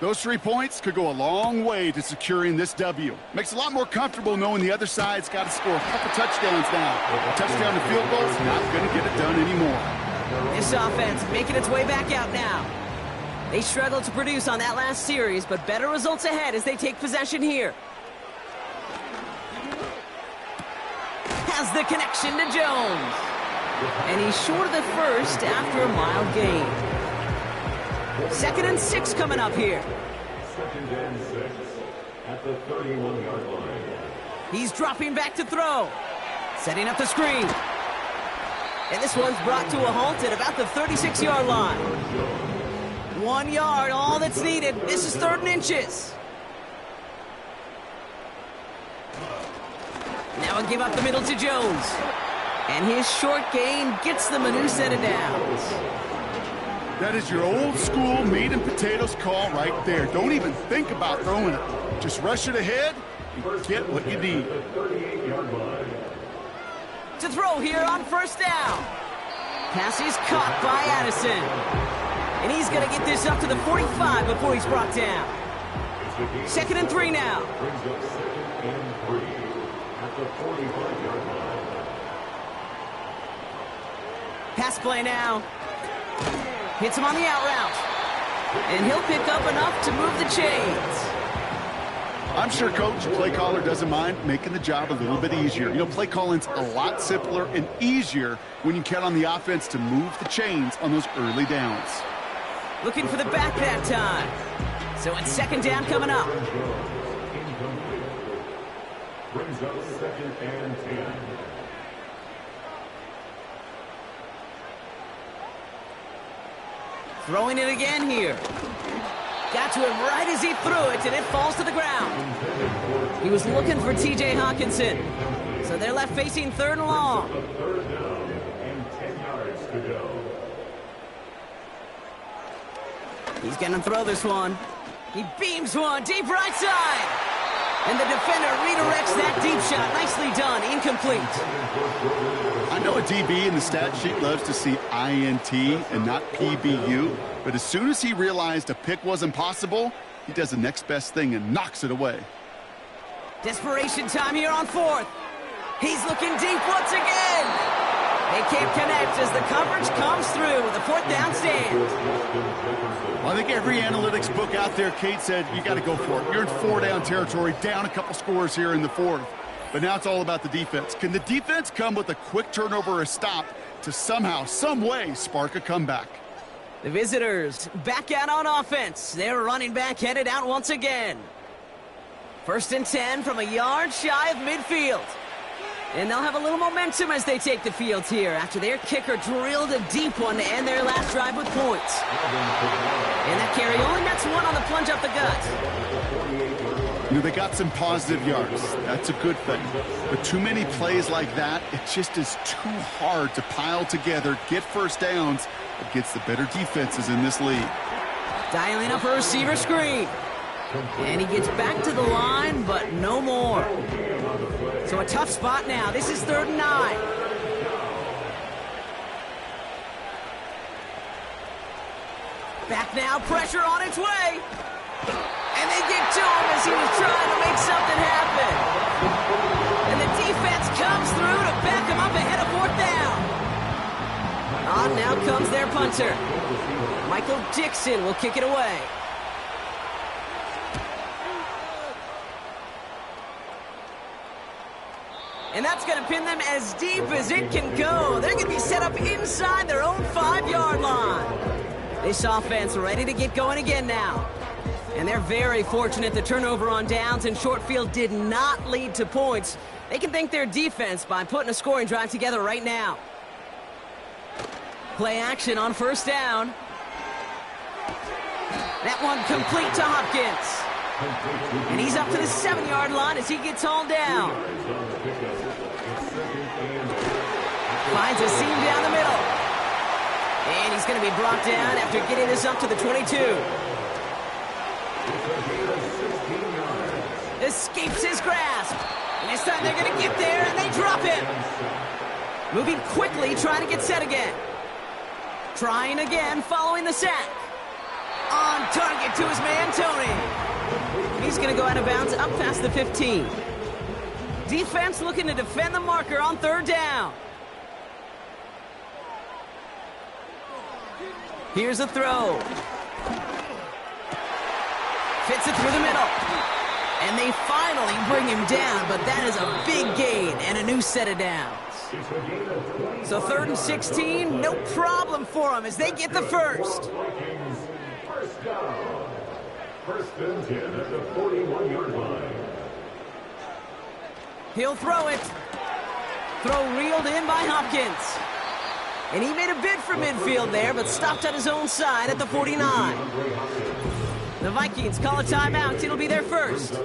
Those 3 points could go a long way to securing this W. Makes it a lot more comfortable knowing the other side's got to score a couple touchdowns now. A touchdown to field goal's not going to get it done anymore. This offense making its way back out now. They struggled to produce on that last series, but better results ahead as they take possession here. Has the connection to Jones. And he's short of the first after a mild gain. 2nd and 6 coming up here. 2nd and 6 at the 31-yard line. He's dropping back to throw. Setting up the screen. And this one's brought to a halt at about the 36-yard line. 1 yard, all that's needed. This is 3rd and inches. Now a give up the middle to Jones. And his short gain gets them a new set of downs. That is your old school meat and potatoes call right there. Don't even think about throwing it. Just rush it ahead and get what you need. To throw here on first down. Pass is caught by Addison. And he's going to get this up to the 45 before he's brought down. 2nd and 3 now. Brings up 2nd and 3 at the 45-yard line. Pass play now. Hits him on the out route. And he'll pick up enough to move the chains. I'm sure Coach, play caller doesn't mind making the job a little bit easier. Play calling's a lot simpler and easier when you count on the offense to move the chains on those early downs. Looking for the back that time. So it's 2nd down coming up. Brings up 2nd and 10. Throwing it again here. Got to him right as he threw it, and it falls to the ground. He was looking for T.J. Hawkinson. So they're left facing 3rd and long. 3rd down and 10 yards to go. He's going to throw this one. He beams one deep right side. And the defender redirects that deep shot. Nicely done. Incomplete. I know a DB in the stat sheet loves to see INT and not PBU, but as soon as he realized a pick wasn't possible, he does the next best thing and knocks it away. Desperation time here on 4th. He's looking deep once again. They can't connect as the coverage comes through. The 4th down stand. Well, I think every analytics book out there, Kate, said you got to go for it. You're in 4-down territory, down a couple scores here in the 4th. But now it's all about the defense. Can the defense come with a quick turnover or a stop to somehow, some way, spark a comeback? The visitors back out on offense. Their running back headed out once again. 1st and 10 from a yard shy of midfield. And they'll have a little momentum as they take the field here after their kicker drilled a deep one to end their last drive with points. And that carry only nets one on the plunge up the gut. They got some positive yards. That's a good thing. But too many plays like that, it just is too hard to pile together, get first downs against the better defenses in this league. Dialing up a receiver screen. And he gets back to the line, but no more. So a tough spot now. This is 3rd and 9. Back now, pressure on its way. And they get to him as he was trying to make something happen. And the defense comes through to back him up ahead of 4th down. On now comes their punter. Michael Dixon will kick it away. And that's going to pin them as deep as it can go. They're going to be set up inside their own 5-yard line. This offense ready to get going again now. And they're very fortunate the turnover on downs and short field did not lead to points. They can thank their defense by putting a scoring drive together right now. Play action on first down. That one complete to Hopkins. And he's up to the 7-yard line as he gets hauled down. Finds a seam down the middle. And he's going to be brought down after getting this up to the 22. Escapes his grasp. And this time they're going to get there, and they drop him. Moving quickly, trying to get set again. Trying again, following the sack. On target to his man, Tony. He's going to go out of bounds up past the 15. Defense looking to defend the marker on third down. Here's a throw. Fits it through the middle. And they finally bring him down, but that is a big gain and a new set of downs. So 3rd and 16, no problem for them as they get the first. First down. 1st and 10 at the 41-yard line. He'll throw it. Throw reeled in by Hopkins. And he made a bid for midfield there, but stopped on his own side at the 49. The Vikings call a timeout. It'll be their first.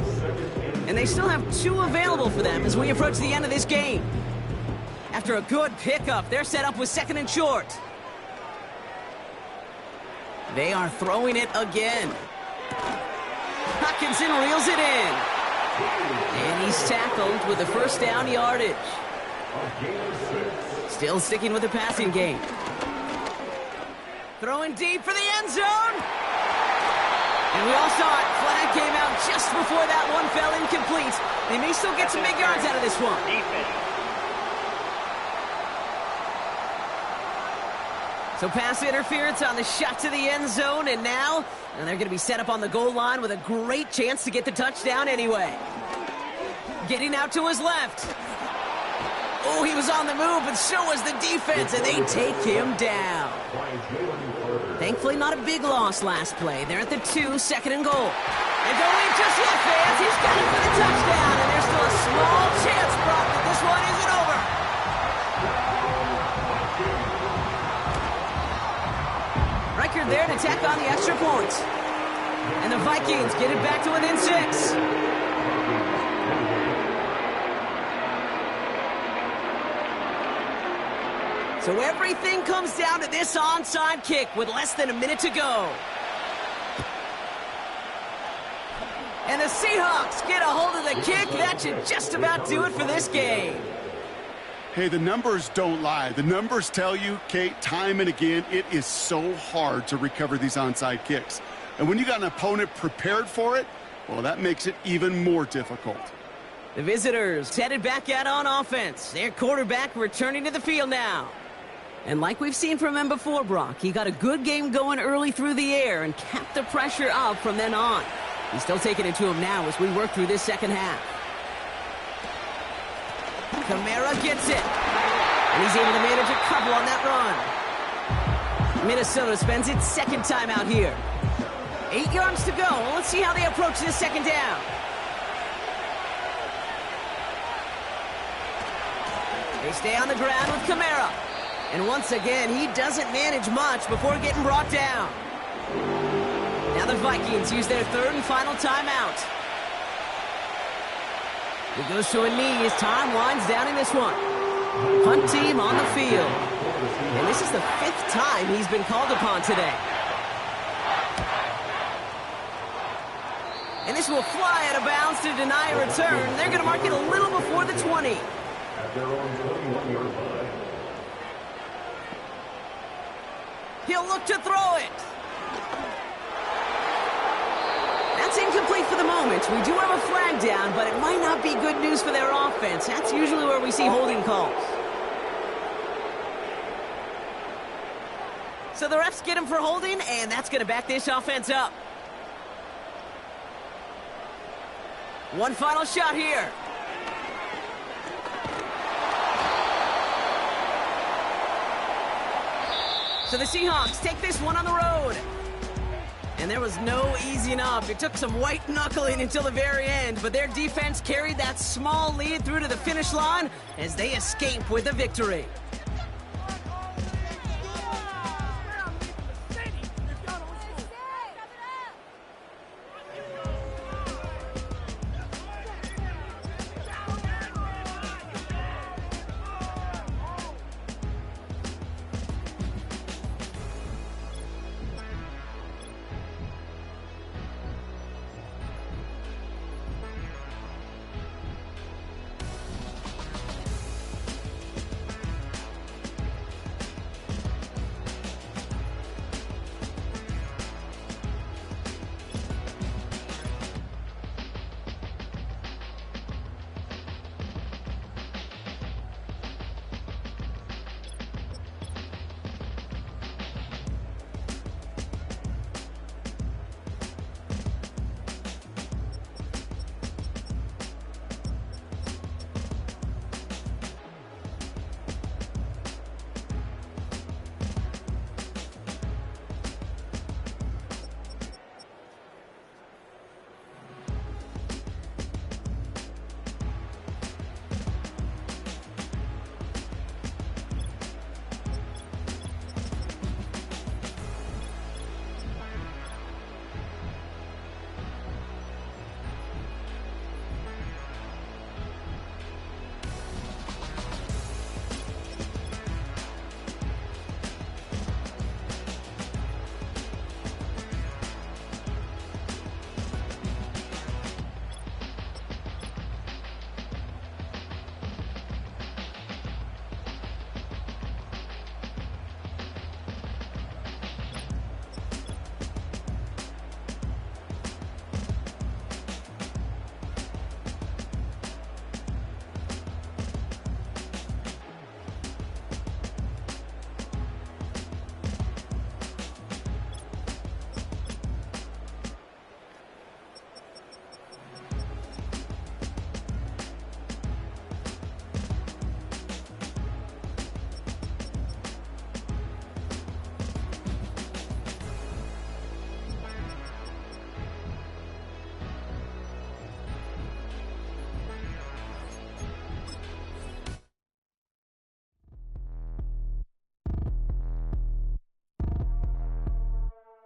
And they still have 2 available for them as we approach the end of this game. After a good pickup, they're set up with 2nd and short. They are throwing it again. Hopkinson reels it in. And he's tackled with the first down yardage. Still sticking with the passing game. Throwing deep for the end zone. And we all saw it. Flag came out just before that one fell incomplete. They may still get some big yards out of this one. So pass interference on the shot to the end zone, and now they're going to be set up on the goal line with a great chance to get the touchdown anyway. Getting out to his left. Oh, he was on the move, but so was the defense, and they take him down. Thankfully, not a big loss last play. They're at the 2, 2nd and goal. They're going just yet, fans. He's got it for the touchdown, and there's still a small chance, Brock, that this one isn't over. Record there to tack on the extra points. And the Vikings get it back to within 6. So everything comes down to this onside kick with less than a minute to go. And the Seahawks get a hold of the kick. That should just about do it for this game. Hey, the numbers don't lie. The numbers tell you, Kate, time and again, it is so hard to recover these onside kicks. And when you got an opponent prepared for it, well, that makes it even more difficult. The visitors headed back out on offense. Their quarterback returning to the field now. And like we've seen from him before, Brock, he got a good game going early through the air and kept the pressure up from then on. He's still taking it to him now as we work through this second half. Kamara gets it. And he's able to manage a couple on that run. Minnesota spends its 2nd time out here. 8 yards to go. Let's see how they approach this 2nd down. They stay on the ground with Kamara. And once again, he doesn't manage much before getting brought down. Now the Vikings use their 3rd and final timeout. He goes to a knee as time winds down in this one. Punt team on the field. And this is the 5th time he's been called upon today. And this will fly out of bounds to deny a return. They're going to mark it a little before the 20. At their own 21-yard line. He'll look to throw it. That's incomplete for the moment. We do have a flag down, but it might not be good news for their offense. That's usually where we see holding calls. So the refs get him for holding, and that's going to back this offense up. One final shot here. So the Seahawks take this one on the road. And there was no easing up. It took some white knuckling until the very end, but their defense carried that small lead through to the finish line as they escape with a victory.